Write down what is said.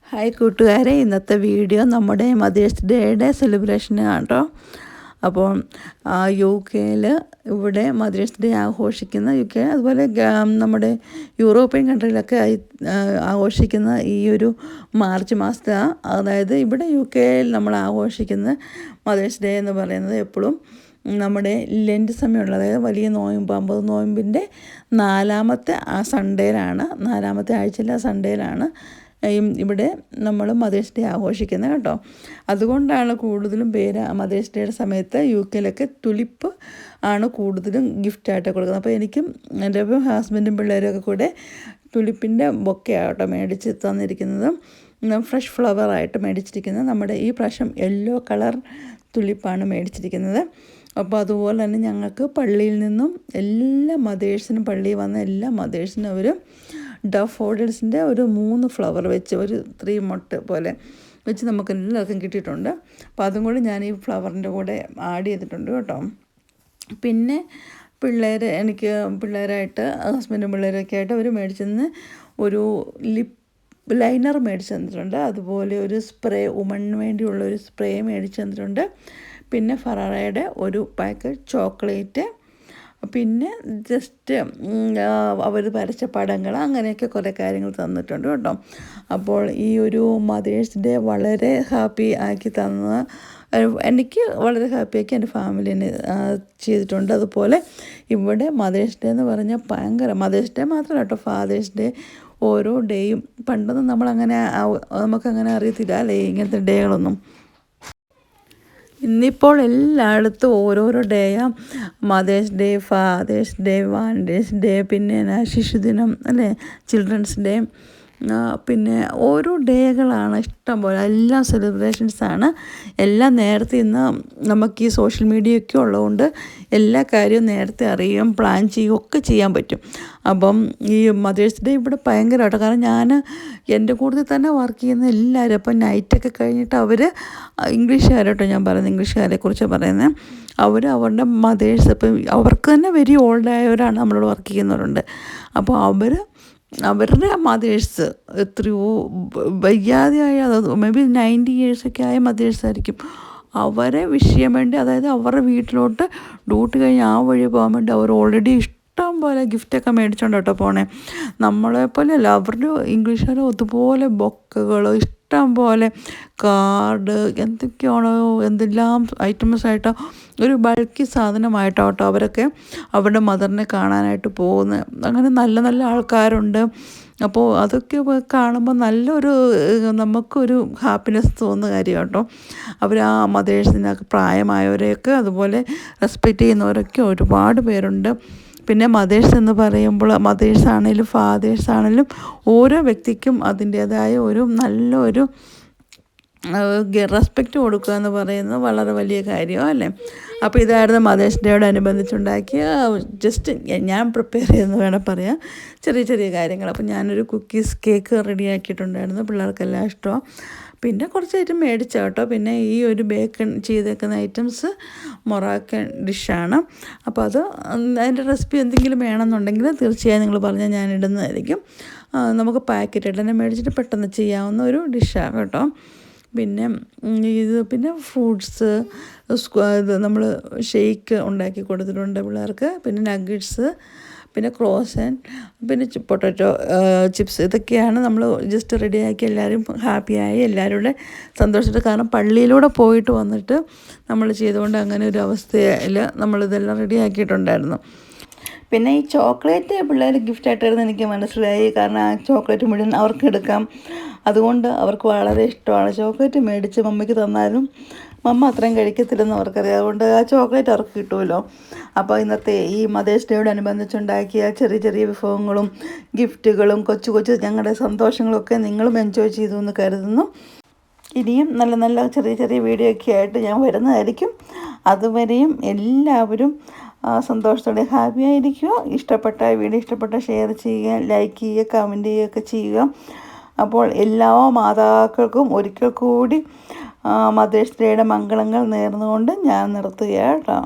Hi കൂട്ടുകാരെ, ഇന്നത്തെ video നമ്മുടെ മദേഴ്സ് ഡേയുടെ സെലിബ്രേഷനാണ് കേട്ടോ. അപ്പോൾ യു കെയിൽ ഇവിടെ മദേഴ്സ് ഡേ ആഘോഷിക്കുന്ന അതുപോലെ നമ്മുടെ യൂറോപ്യൻ കൺട്രിയിലൊക്കെ ആഘോഷിക്കുന്ന ഈ ഒരു മാർച്ച് മാസത്തെ, അതായത് ഇവിടെ യു കെയിൽ നമ്മൾ ആഘോഷിക്കുന്ന മദേഴ്സ് ഡേ എന്ന് പറയുന്നത് എപ്പോഴും നമ്മുടെ ലെൻറ്റ് സമയമുള്ള, അതായത് വലിയ നോയമ്പ് 50 നോയമ്പിൻ്റെ നാലാമത്തെ ആഴ്ചയിലെ സൺഡേയിലാണ് ഇവിടെ നമ്മൾ മദേഴ്സ് ഡേ ആഘോഷിക്കുന്നത് കേട്ടോ. അതുകൊണ്ടാണ് കൂടുതലും പേര് മദേഴ്സ് ഡേയുടെ സമയത്ത് യു കെയിലൊക്കെ തുലിപ്പ് ആണ് കൂടുതലും ഗിഫ്റ്റായിട്ട് കൊടുക്കുന്നത്. അപ്പോൾ എനിക്കും എൻ്റെ ഹസ്ബൻഡും പിള്ളേരൊക്കെ കൂടെ തുലിപ്പിൻ്റെ ബൊക്കെയാണ് കേട്ടോ മേടിച്ച് തന്നിരിക്കുന്നത്. ഫ്രഷ് ഫ്ലവറായിട്ട് മേടിച്ചിരിക്കുന്നത്. നമ്മുടെ ഈ പ്രാവശ്യം യെല്ലോ കളർ തുലിപ്പാണ് മേടിച്ചിരിക്കുന്നത്. അപ്പോൾ അതുപോലെ തന്നെ ഞങ്ങൾക്ക് പള്ളിയിൽ നിന്നും എല്ലാ മദേഴ്സിനും, പള്ളിയിൽ വന്ന എല്ലാ മദേഴ്സിനും അവർ ഡഫോഡിൽസിൻ്റെ ഒരു 3 ഫ്ലവർ വെച്ച് ഒരു 3 മൊട്ട് പോലെ വെച്ച് നമുക്ക് എല്ലാവർക്കും കിട്ടിയിട്ടുണ്ട്. അപ്പോൾ അതും കൂടി ഞാൻ ഈ ഫ്ലവറിൻ്റെ കൂടെ ആഡ് ചെയ്തിട്ടുണ്ട് കേട്ടോ. പിന്നെ എനിക്ക് പിള്ളേരായിട്ട് ഹസ്ബൻഡും പിള്ളേരൊക്കെ ആയിട്ട് അവർ മേടിച്ചെന്ന് ഒരു ലിപ്പ് ലൈനർ മേടിച്ച് തന്നിട്ടുണ്ട്. അതുപോലെ ഒരു സ്പ്രേ, വുമണിന് വേണ്ടിയുള്ള ഒരു സ്പ്രേ മേടിച്ച് തന്നിട്ടുണ്ട്. പിന്നെ ഫറാറയുടെ ഒരു പാക്കറ്റ് ചോക്ലേറ്റ്, പിന്നെ ജസ്റ്റ് അവർ വരച്ച പടങ്ങൾ, അങ്ങനെയൊക്കെ കുറേ കാര്യങ്ങൾ തന്നിട്ടുണ്ട് കേട്ടോ. അപ്പോൾ ഈ ഒരു മദേഴ്സ് ഡേ വളരെ ഹാപ്പി ആക്കി എനിക്ക് വളരെ ഹാപ്പിയാക്കി എൻ്റെ ഫാമിലിനെ ചെയ്തിട്ടുണ്ട്. അതുപോലെ ഇവിടെ മദേഴ്സ് ഡേ എന്ന് പറഞ്ഞാൽ ഭയങ്കര, മദേഴ്സ് ഡേ മാത്രമല്ല കേട്ടോ, ഫാദേഴ്സ് ഡേ ഓരോ ഡേയും പണ്ടൊന്നും നമുക്കങ്ങനെ അറിയത്തില്ല അല്ലേ ഇങ്ങനത്തെ ഡേകളൊന്നും. ഇന്നിപ്പോൾ എല്ലായിടത്തും ഓരോരോ ഡേയാണ്. Mother's day, father's day, Valentine's day, പിന്നെ ശിശുദിനം അല്ലേ, ചിൽഡ്രൻസ് ഡേ, പിന്നെ ഓരോ ഡേകളാണ് ഇഷ്ടം പോലെ. എല്ലാം സെലിബ്രേഷൻസാണ്. എല്ലാം നേരത്തെ ഇന്ന് നമുക്ക് ഈ സോഷ്യൽ മീഡിയയൊക്കെ ഉള്ളതുകൊണ്ട് എല്ലാ കാര്യവും നേരത്തെ അറിയുകയും പ്ലാൻ ചെയ്യുകയും ഒക്കെ ചെയ്യാൻ പറ്റും. അപ്പം ഈ മദേഴ്സ് ഡേ ഇവിടെ ഭയങ്കരമായിട്ട്, കാരണം ഞാൻ എൻ്റെ കൂടുതൽ തന്നെ വർക്ക് ചെയ്യുന്ന എല്ലാവരും, അപ്പം നൈറ്റൊക്കെ കഴിഞ്ഞിട്ട് അവർ ഇംഗ്ലീഷുകാരോട്ടോ ഞാൻ പറയുന്നത്, ഇംഗ്ലീഷുകാരെ കുറിച്ച് പറയുന്നത്, അവരുടെ മദേഴ്സ്, ഇപ്പം അവർക്ക് തന്നെ വെരി ഓൾഡായവരാണ് നമ്മളോട് വർക്ക് ചെയ്യുന്നവരുണ്ട്. അപ്പോൾ അവരുടെ മദേഴ്സ് എത്രയോ വയ്യാതെയായ, മേ ബി 90 ഇയേഴ്സൊക്കെ ആയ മദേഴ്സായിരിക്കും. അവരെ വിഷ് ചെയ്യാൻ വേണ്ടി, അതായത് അവരുടെ വീട്ടിലോട്ട് ഡ്യൂട്ടി കഴിഞ്ഞ് ആ വഴി പോകാൻ വേണ്ടി അവർ ഓൾറെഡി ഇഷ്ടം പോലെ ഗിഫ്റ്റൊക്കെ മേടിച്ചോണ്ട് കേട്ടോ പോണേ. നമ്മളെപ്പോലെ അല്ല, അവരുടെ ഇംഗ്ലീഷുകാർ അതുപോലെ ബൊക്കകൾ, ഇഷ്ടം പോലെ കാർഡ്, എന്തൊക്കെയാണോ എന്തെല്ലാം ഐറ്റംസായിട്ടോ, ഒരു ബൾക്കി സാധനമായിട്ടോ കേട്ടോ അവരൊക്കെ അവരുടെ മദറിനെ കാണാനായിട്ട് പോകുന്നത്. അങ്ങനെ നല്ല നല്ല ആൾക്കാരുണ്ട്. അപ്പോൾ അതൊക്കെ കാണുമ്പോൾ നല്ലൊരു, നമുക്കൊരു ഹാപ്പിനെസ് തോന്നുന്ന കാര്യം കേട്ടോ. അവർ ആ മദേഴ്സിനൊക്കെ പ്രായമായവരെയൊക്കെ അതുപോലെ റെസ്പെക്റ്റ് ചെയ്യുന്നവരൊക്കെ ഒരുപാട് പേരുണ്ട്. പിന്നെ മദേഴ്സ് എന്ന് പറയുമ്പോൾ മദേഴ്സ് ആണെങ്കിലും ഫാദേഴ്സ് ആണെങ്കിലും ഓരോ വ്യക്തിക്കും അതിൻ്റേതായ ഒരു നല്ലൊരു റെസ്പെക്റ്റ് കൊടുക്കുക എന്ന് പറയുന്നത് വളരെ വലിയ കാര്യമാണ് അല്ലേ. അപ്പോൾ ഇതായിരുന്നു മദേഴ്സ് ഡേയോടനുബന്ധിച്ചുണ്ടാക്കിയ ജസ്റ്റ് ഞാൻ പ്രിപ്പയർ ചെയ്തെന്ന് വേണം പറയാം, ചെറിയ ചെറിയ കാര്യങ്ങൾ. അപ്പോൾ ഞാനൊരു കേക്ക് റെഡിയാക്കിയിട്ടുണ്ടായിരുന്നു, പിള്ളേർക്കെല്ലാം ഇഷ്ടമാണ്. പിന്നെ കുറച്ച് ഐറ്റം മേടിച്ച കേട്ടോ. പിന്നെ ഈ ഒരു ബേക്കൺ ചെയ്തേക്കുന്ന ഐറ്റംസ് മൊറാക്കൻ ഡിഷാണ്. അപ്പോൾ അതിൻ്റെ റെസിപ്പി എന്തെങ്കിലും വേണമെന്നുണ്ടെങ്കിൽ തീർച്ചയായും നിങ്ങൾ പറഞ്ഞാൽ ഞാൻ ഇടുന്നതായിരിക്കും. നമുക്ക് പാക്കറ്റായിട്ട് തന്നെ മേടിച്ചിട്ട് പെട്ടെന്ന് ചെയ്യാവുന്ന ഒരു ഡിഷാണ് കേട്ടോ. പിന്നെ ഫ്രൂട്ട്സ്, നമ്മൾ ഷെയ്ക്ക് ഉണ്ടാക്കി കൊടുത്തിട്ടുണ്ട് പിള്ളേർക്ക്. പിന്നെ നഗ്ഗറ്റ്സ്, പിന്നെ ക്രോസൻ, പിന്നെ പൊട്ടാറ്റോ ചിപ്സ്, ഇതൊക്കെയാണ് നമ്മൾ ജസ്റ്റ് റെഡിയാക്കി എല്ലാവരും ഹാപ്പിയായി എല്ലാവരുടെ സന്തോഷത്തിൽ. കാരണം പള്ളിയിലൂടെ പോയിട്ട് വന്നിട്ട് നമ്മൾ ചെയ്തുകൊണ്ട് അങ്ങനെ ഒരു അവസ്ഥയിൽ നമ്മളിതെല്ലാം റെഡിയാക്കിയിട്ടുണ്ടായിരുന്നു. പിന്നെ ഈ ചോക്ലേറ്റ് പിള്ളേർ ഗിഫ്റ്റായിട്ടായിരുന്നു എനിക്ക് മനസ്സിലായി. കാരണം ആ ചോക്ലേറ്റ് മുഴുവൻ അവർക്ക് എടുക്കാം, അതുകൊണ്ട് അവർക്ക് വളരെ ഇഷ്ടമാണ്. ചോക്ലേറ്റ് മേടിച്ച് മമ്മിക്ക് തന്നാലും മമ്മ അത്രയും കഴിക്കത്തില്ലെന്ന് അവർക്കറിയാം, അതുകൊണ്ട് ആ ചോക്ലേറ്റ് അവർക്ക് കിട്ടുമല്ലോ. അപ്പോൾ ഇന്നത്തെ ഈ മദേഴ്സ് ഡേയോടനുബന്ധിച്ചുണ്ടാക്കിയ ചെറിയ ചെറിയ വിഭവങ്ങളും ഗിഫ്റ്റുകളും കൊച്ചു ഞങ്ങളുടെ സന്തോഷങ്ങളൊക്കെ നിങ്ങളും എൻജോയ് ചെയ്തു എന്ന് കരുതുന്നു. ഇനിയും നല്ല നല്ല ചെറിയ ചെറിയ വീഡിയോ ഒക്കെ ആയിട്ട് ഞാൻ വരുന്നതായിരിക്കും. അതുവരെയും എല്ലാവരും സന്തോഷത്തോടെ ഹാപ്പി ആയിരിക്കുക. വീഡിയോ ഇഷ്ടപ്പെട്ട ഷെയർ ചെയ്യുക, ലൈക്ക് ചെയ്യുക, കമൻറ്റ് ചെയ്യുകയൊക്കെ ചെയ്യുക. അപ്പോൾ എല്ലാ മാതാക്കൾക്കും ഒരിക്കൽ കൂടി മദേഴ്സ് ഡേയുടെ മംഗളങ്ങൾ നേർന്നുകൊണ്ട് ഞാൻ നിർത്തുകയാണ് കേട്ടോ.